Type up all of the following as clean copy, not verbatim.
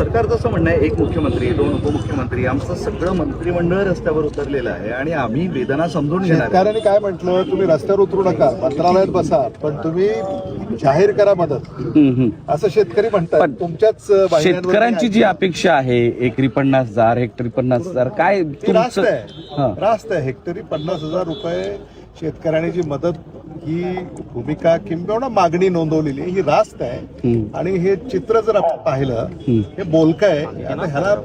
सरकारचं असं म्हणणं आहे, एक मुख्यमंत्री, 2 उपमुख्यमंत्री, आमचं सगळं मंत्रिमंडळ रस्त्यावर उतरलेलं आहे आणि आम्ही वेदना समजून घेणार. शेतकऱ्यांनी काय म्हटलं, तुम्ही रस्त्यावर उतरू नका, मंत्रालयात बसा, पण तुम्ही जाहीर करा मदत, असं शेतकरी म्हणतात. तुमच्याच शेतकऱ्यांची जी अपेक्षा आहे, एकरी 50,000, हेक्टरी 50,000, काय रास्त तुमचं? आहे, रास्त आहे. हेक्टरी 50,000 रुपये शेतकऱ्यांनी जी मदत, ही भूमिका किंबहुना मागणी नोंदवलेली आहे, ही रास्त आहे. आणि हे चित्र जर आपण पाहिलं, हे बोलकं आहे. आता ह्याला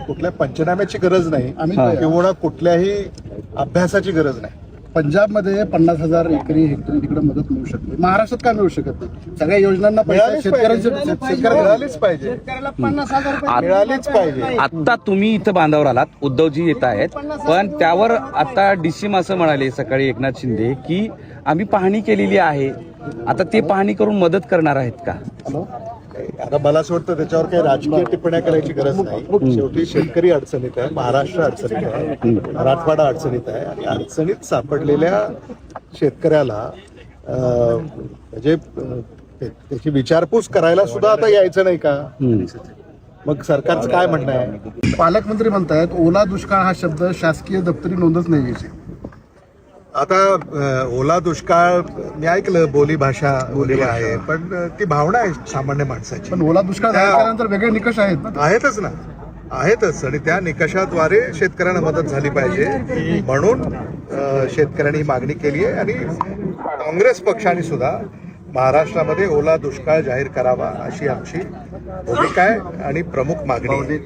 कुठल्या पंचनाम्याची गरज नाही किंवा कुठल्याही अभ्यासाची गरज नाही. पंजाबमध्ये 50,000 एकरी हेक्टरी तिकडे मदत मिळू शकते, महाराष्ट्रात काय मिळू शकत नाही? सगळ्या योजनांना मिळालीच पाहिजे, मिळालीच पाहिजे. आता तुम्ही इथं बांधावर आलात, उद्धवजी येत आहेत, पण त्यावर आता डीसीएम असं म्हणाले सकाळी एकनाथ शिंदे की आम्ही पाहणी केलेली आहे, आता ते पाहणी करून मदत करणार आहेत का? आता मला असं वाटतं त्याच्यावर काही राजकीय टिप्पण्या करायची गरज नाही. शेवटी शेतकरी अडचणीत आहे, महाराष्ट्र अडचणीत आहे, मराठवाडा अडचणीत आहे. आणि अडचणीत सापडलेल्या शेतकऱ्याला म्हणजे त्याची विचारपूस करायला सुद्धा आता यायचं नाही का? मग सरकारचं काय म्हणणं आहे? पालकमंत्री म्हणतायत ओला दुष्काळ हा शब्द शासकीय दप्तरी नोंदच नाही याची. आता ओला दुष्काळ मी ऐकलं, बोलीभाषा बोली आहे, पण ती भावना आहे सामान्य माणसाची. पण ओला दुष्काळ झाल्यानंतर वेगळे निकष आहेत ना? आहेतच ना, आहेतच. आणि त्या निकषाद्वारे शेतकऱ्यांना मदत झाली पाहिजे म्हणून शेतकऱ्यांनी ही मागणी केली आहे. आणि काँग्रेस पक्षाने सुद्धा महाराष्ट्रामध्ये ओला दुष्काळ जाहीर करावा अशी आमची भूमिका आहे आणि प्रमुख मागणी आहे.